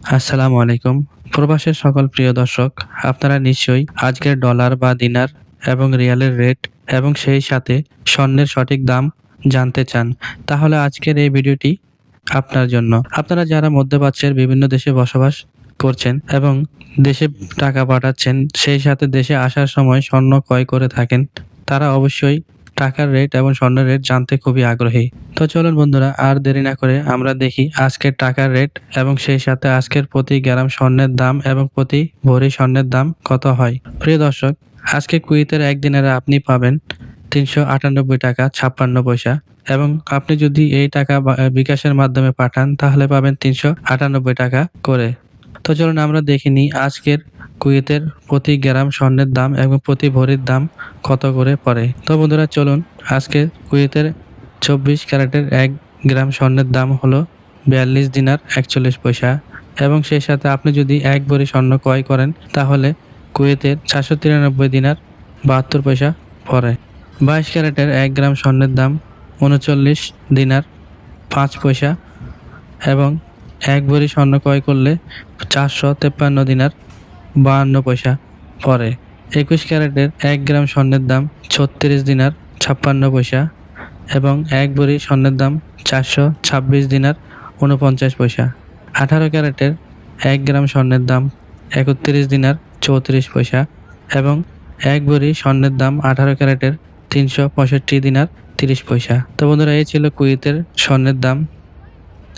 আসসালামু আলাইকুম। প্রবাসের সকল প্রিয় দর্শক, আপনারা নিশ্চয়ই আজকের ডলার বা দিনার এবং রিয়ালের রেট এবং সেই সাথে স্বর্ণের সঠিক দাম জানতে চান। তাহলে আজকের এই ভিডিওটি আপনার জন্য। আপনারা যারা মধ্যপ্রাচ্যের বিভিন্ন দেশে বসবাস করছেন এবং দেশে টাকা পাঠাচ্ছেন, সেই সাথে দেশে আসার সময় স্বর্ণ ক্রয় করে থাকেন, তারা অবশ্যই টাকার রেট এবং স্বর্ণের রেট জানতে খুবই আগ্রহী। তো চলুন বন্ধুরা, আর দেরি না করে আমরা দেখি আজকের টাকার রেট এবং সেই সাথে আজকের প্রতি গ্রাম স্বর্ণের দাম এবং প্রতি ভরি স্বর্ণের দাম কত হয়। প্রিয় দর্শক, আজকে কুয়েতের একদিনের আপনি পাবেন ৩৯৮ টাকা ৫৬ পয়সা এবং আপনি যদি এই টাকা বিকাশের মাধ্যমে পাঠান তাহলে পাবেন ৩৯৮ টাকা করে। তো চলুন আমরা দেখে নিই আজকের কুয়েতের প্রতি গ্রাম স্বর্ণের দাম এবং প্রতি ভরির দাম কত করে পড়ে। তো বন্ধুরা চলুন, আজকে কুয়েতের ২৪ ক্যারেটের ১ গ্রাম স্বর্ণের দাম হলো ৪২ দিনার ৪১ পয়সা এবং সেই সাথে আপনি যদি ১ ভরি স্বর্ণ ক্রয় করেন তাহলে কুয়েতের ৪৯৩ দিনার ৭২ পয়সা পড়ে। ২২ ক্যারেটের ১ গ্রাম স্বর্ণের দাম ৩৯ দিনার ৫ পয়সা এবং ১ ভরি স্বর্ণ ক্রয় করলে ৪৫৩ দিনার ৫২ পয়সা পড়ে। ২১ ক্যারেটের ১ গ্রাম স্বর্ণের দাম ৩৬ দিনার ৫৬ পয়সা এবং ১ ভরি স্বর্ণের দাম ৪২৬ দিনার ৪৯ পয়সা। ১৮ ক্যারেটের ১ গ্রাম স্বর্ণের দাম ৩১ দিনার ৩৪ পয়সা এবং ১ ভরি স্বর্ণের দাম ১৮ ক্যারেটের ৩৬৫ দিনার ৩০ পয়সা। তো বন্ধুরা, এই ছিল কুয়েতের স্বর্ণের দাম।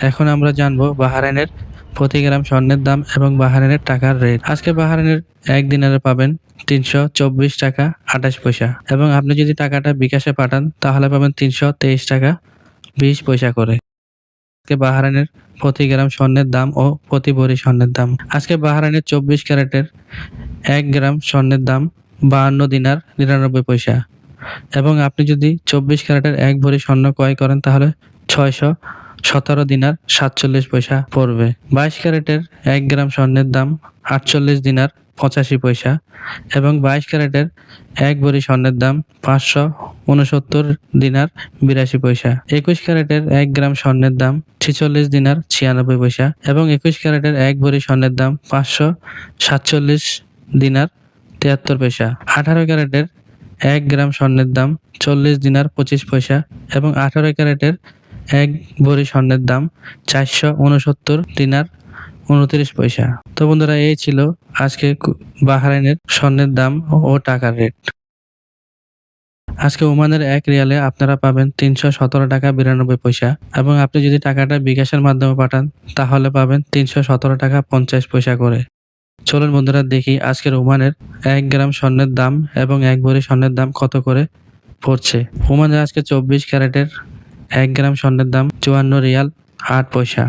এখন আমরা জানবো বাহরাইনের প্রতি গ্রাম স্বর্ণের দাম এবং বাহরাইনের টাকার রেট। আজকে বাহরাইনের ১ দিনারে পাবেন ৩২৪ টাকা ২৮ পয়সা এবং আপনি যদি টাকাটা বিকাশে পাঠান তাহলে পাবেন ৩২৩ টাকা ২০ পয়সা করে। আজকে বাহরাইনের প্রতি গ্রাম স্বর্ণের দাম ও প্রতি ভরি স্বর্ণের দাম। আজকে বাহরাইনের ২৪ ক্যারেটের ১ গ্রাম স্বর্ণের দাম ৫২ দিনার ৯৯ পয়সা এবং আপনি যদি ২৪ ক্যারেটের ১ ভরি স্বর্ণ ক্রয় করেন তাহলে ৬১৭ দিনার ৪৭ পয়সা পড়বে। ২২ ক্যারেটের ১ গ্রাম স্বর্ণের দাম ৪৮ দিনার ৮৫ পয়সা এবং ২২ ক্যারেটের ১ ভরি স্বর্ণের দাম ৫৬৯ দিনার ৮২ পয়সা। ২১ ক্যারেটের ১ গ্রাম স্বর্ণের দাম ৪৬ দিনার ৯৬ পয়সা এবং ২১ ক্যারেটের ১ ভরি স্বর্ণের দাম ৫৪৭ দিনার ৭৩ পয়সা। ১৮ ক্যারেটের ১ গ্রাম স্বর্ণের দাম ৪০ দিনার ২৫ পয়সা এবং ১৮ ক্যারেটের ১ ভরি স্বর্ণের দাম ৪৬৯ দিনার ২৯ পয়সা। তো বন্ধুরা, এই ছিল আজকে বাহরাইনের স্বর্ণের দাম ও টাকার রেট। আজকে ওমানের ১ রিয়ালে আপনারা পাবেন ৩১৭ টাকা ৯২ পয়সা এবং আপনি যদি টাকাটা বিকাশের মাধ্যমে পাঠান তাহলে পাবেন ৩১৭ টাকা ৫০ পয়সা করে। চলুন বন্ধুরা দেখি আজকের ওমানের ১ গ্রাম স্বর্ণের দাম এবং ১ ভরি স্বর্ণের দাম কত করে পড়ছে। ওমানে আজকে ২৪ ক্যারেটের ১ গ্রাম স্বর্ণের দাম ৫৪ রিয়াল ৮ পয়সা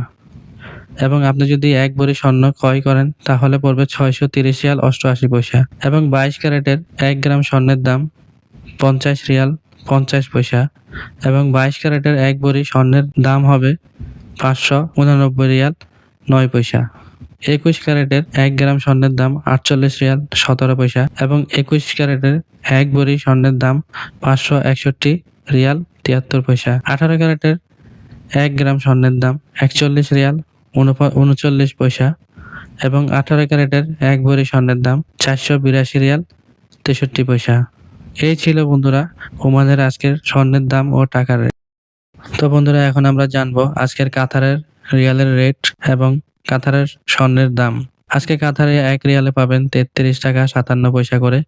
এবং আপনি যদি ১ ভরি স্বর্ণ ক্রয় করেন তাহলে পড়বে ৬৩০ রিয়াল ৮৮ পয়সা এবং ২২ ক্যারেটের ১ গ্রাম স্বর্ণের দাম ৫০ রিয়াল ৫০ পয়সা এবং ২২ ক্যারেটের ১ ভরি স্বর্ণের দাম হবে ৫৮৯ রিয়াল ৯ পয়সা। ২১ ক্যারেটের ১ গ্রাম স্বর্ণের দাম ৪৮ রিয়াল ১৭ পয়সা এবং ২১ ক্যারেটের ১ ভরি স্বর্ণের দাম ৫৬১ রিয়াল ৭৩ পয়সা। ১৮ ক্যারেটের ১ গ্রাম স্বর্ণের দাম ৪১ রিয়াল ৩৯ পয়সা এবং ১৮ ক্যারেটের ১ ভরি স্বর্ণের দাম ৪৮২ রিয়াল ৬৩ পয়সা। এই ছিল বন্ধুরা ওমানের আজকের স্বর্ণের দাম ও টাকার রেট। তো বন্ধুরা, এখন আমরা জানবো আজকের কাতারের রিয়ালের রেট এবং কাতারের স্বর্ণের দাম। আজকে কাতারে ১ রিয়ালে পাবেন ৩৩ টাকা ৫৭ পয়সা করে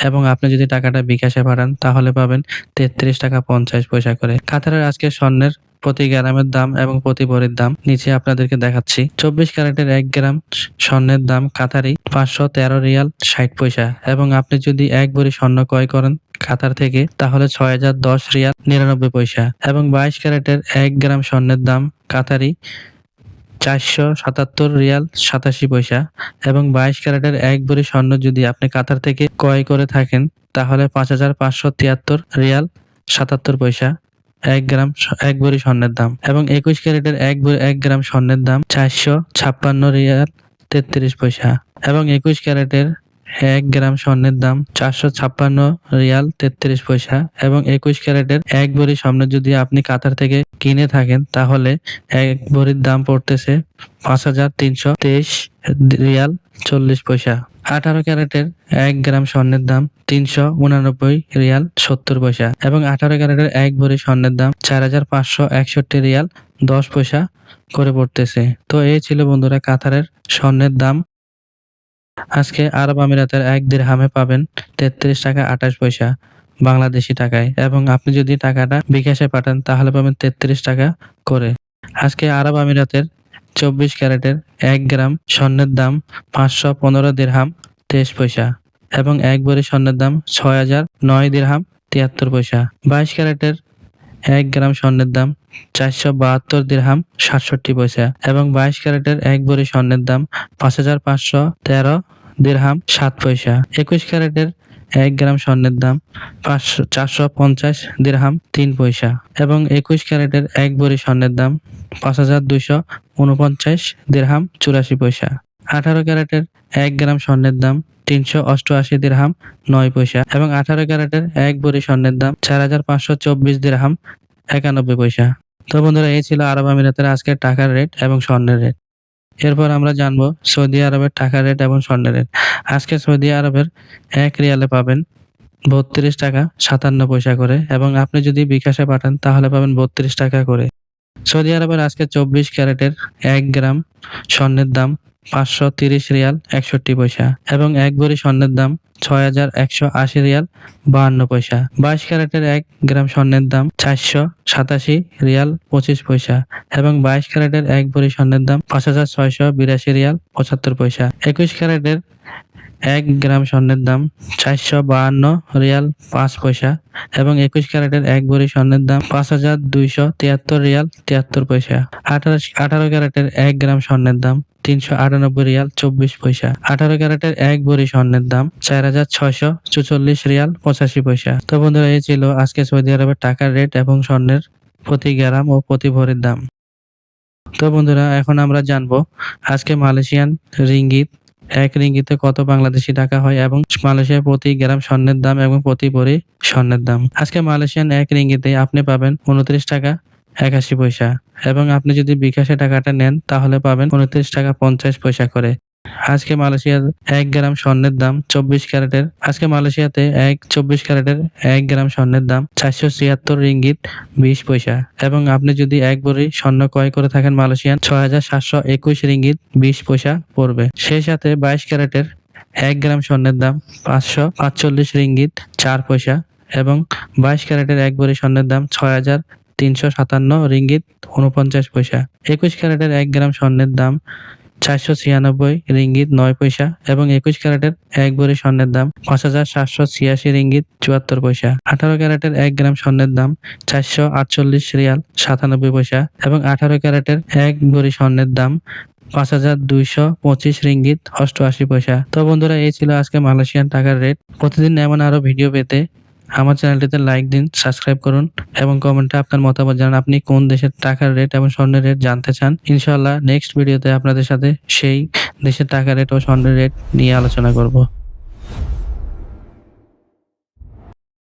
এবং আপনি যদি টাকাটা বিকাশে পাঠান তাহলে পাবেন ৩৩ টাকা ৫০ পয়সা করে। কাতারের আজকে স্বর্ণের প্রতি গ্রামের দাম এবং প্রতি ভরির দাম নিচে আপনাদেরকে দেখাচ্ছি। ২৪ ক্যারেটের ১ গ্রাম স্বর্ণের দাম কাতারি ৫১৩ রিয়াল ৬০ পয়সা এবং আপনি যদি ১ ভরি স্বর্ণ ক্রয় করেন কাতার থেকে তাহলে ৬০১০ রিয়াল ৯৯ পয়সা এবং ২২ ক্যারেটের ১ গ্রাম স্বর্ণের দাম কাতারি ৪৭৭ রিয়াল ৮৭ পয়সা এবং ২২ ক্যারেটের ১ ভরি স্বর্ণ যদি আপনি কাতার থেকে ক্রয় করে থাকেন তাহলে ৫৫৭৩ রিয়াল ৭৭ পয়সা ১ ভরি স্বর্ণের দাম এবং ২১ ক্যারেটের ১ গ্রাম স্বর্ণের দাম ৪৫৬ রিয়াল ৩৩ পয়সা এবং ২১ ক্যারেটের এক গ্রাম স্বর্ণের দাম 456 রিয়াল 33 পয়সা এবং 21 ক্যারেটের এক ভরি স্বর্ণ যদি আপনি কাতার থেকে কিনে থাকেন তাহলে এক ভরির দাম পড়তেছে 5323 রিয়াল 40 পয়সা। 18 ক্যারেটের 1 গ্রাম স্বর্ণের দাম 389 রিয়াল 70 পয়সা এবং 18 ক্যারেটের এক ভরি স্বর্ণের দাম 4561 রিয়াল 10 পয়সা করে পড়তেছে। তো এই ছিল বন্ধুরা কাতারের স্বর্ণের দাম। আজকে আরব আমিরাতের 1 দিরহামে পাবেন 33 টাকা 28 পয়সা বাংলাদেশি টাকায় এবং আপনি যদি টাকাটা বিকাশে পাঠান তাহলে পাবেন 33 টাকা করে। আজকে আরব আমিরাতের 24 ক্যারেটের 1 গ্রাম স্বর্ণের দাম 515 দিরহাম 23 পয়সা এবং এক ভরি স্বর্ণের দাম 6009 দিরহাম 73 পয়সা। 22 ক্যারেটের 1 গ্রাম স্বর্ণের দাম 472 দিরহাম 67 পয়সা এবং 22 ক্যারেটের এক ভরি স্বর্ণের দাম 5513 দিরহাম 7 পয়সা। 21 ক্যারেটের 1 গ্রাম স্বর্ণের দাম 450 দিরহাম 3 পয়সা এবং 21 ক্যারেটের এক ভরি স্বর্ণের দাম 5249 দিরহাম 84 পয়সা। 18 ক্যারেটের 1 গ্রাম স্বর্ণের দাম 388 দিরহাম 9 পয়সা এবং 18 ক্যারেটের এক ভরি স্বর্ণের দাম 4524 দিরহাম 91 পয়সা। তো বন্ধুরা এই ছিল আরব আমিরাতের আজকের টাকার রেট এবং স্বর্ণের রেট। এরপর আমরা জানবো সৌদি আরবের টাকার রেট এবং স্বর্ণের রেট। আজকে সৌদি আরবের 1 রিয়ালে পাবেন 32 টাকা 57 পয়সা করে এবং আপনি যদি বিকাশে পাঠান তাহলে পাবেন 32 টাকা করে। সৌদি আরবের আজকে 24 ক্যারেটের 1 গ্রাম স্বর্ণের দাম 530 রিয়াল 61 পয়সা এবং এক ভরি স্বর্ণের দাম 6180 রিয়াল 52 পয়সা। 22 ক্যারেটের 1 গ্রাম স্বর্ণের দাম 487 রিয়াল 25 পয়সা এবং 22 ক্যারেটের এক ভরি স্বর্ণের দাম 5682 রিয়াল 75 পয়সা। 21 ক্যারেটের 1 গ্রাম স্বর্ণের দাম 452 রিয়াল 5 পয়সা এবং 21 ক্যারেটের এক ভরি স্বর্ণের দাম 5273 রিয়াল 73 পয়সা। 18 ক্যারেটের 1 গ্রাম স্বর্ণের দাম 398 রিয়াল 24 পয়সা। 18 ক্যারেটের এক ভরি স্বর্ণের দাম 4644 রিয়াল 85 পয়সা। তো বন্ধুরা এই ছিল আজকে সৌদি আরবের টাকার রেট এবং স্বর্ণের প্রতি গ্রাম ও প্রতি ভরির দাম। তো বন্ধুরা এখন আমরা জানবো আজকে মালয়েশিয়ান রিঙ্গিত 1 রিঙ্গিতে কত বাংলাদেশি টাকা হয় এবং মালয়েশিয়ার প্রতি গ্রাম স্বর্ণের দাম এবং প্রতি ভরি স্বর্ণের দাম। আজকে মালয়েশিয়ান 1 রিঙ্গিতে আপনি পাবেন 29 টাকা 81 পয়সা এবং আপনি যদি বিকাশে টাকাটা নেন তাহলে পাবেন 29 টাকা 50 পয়সা করে। আজকে মালয়েশিয়ার 1 গ্রাম স্বর্ণের দাম 24 ক্যারেটের আজকে মালয়েশিয়াতে 24 ক্যারেটের 1 গ্রাম স্বর্ণের দাম 476 রিঙ্গিত 20 পয়সা এবং আপনি যদি এক ভরি স্বর্ণ ক্রয় করে থাকেন মালয়েশিয়ান 6721 রিঙ্গিত 20 পয়সা পড়বে। সেই সাথে 22 ক্যারেটের 1 গ্রাম স্বর্ণের দাম 545 রিঙ্গিত 4 পয়সা এবং 22 ক্যারেটের এক ভরি স্বর্ণের দাম 6357 রিঙ্গিত 49 পয়সা। 21 ক্যারেটের 1 গ্রাম স্বর্ণের দাম 496 রিঙ্গিত 9 পয়সা এবং 21 ক্যারেটের এক ভরি স্বর্ণের দাম 5786 রিঙ্গিত 74 পয়সা। 18 ক্যারেটের 1 গ্রাম স্বর্ণের দাম 448 রিয়াল 97 পয়সা এবং 18 ক্যারেটের এক ভরি স্বর্ণের দাম 5225 রিঙ্গিত 88 পয়সা। তো বন্ধুরা এই ছিল আজকে মালয়েশিয়ান টাকার রেট। প্রতিদিন এমন আরো ভিডিও পেতে আমার চ্যানেলটিতে লাইক দিন, সাবস্ক্রাইব করুন এবং কমেন্টে আপনার মতামত জানান আপনি কোন দেশের টাকার রেট এবং স্বর্ণের রেট জানতে চান। ইনশাআল্লাহ নেক্সট ভিডিওতে আপনাদের সাথে সেই দেশের টাকার রেট ও স্বর্ণের রেট নিয়ে আলোচনা করব।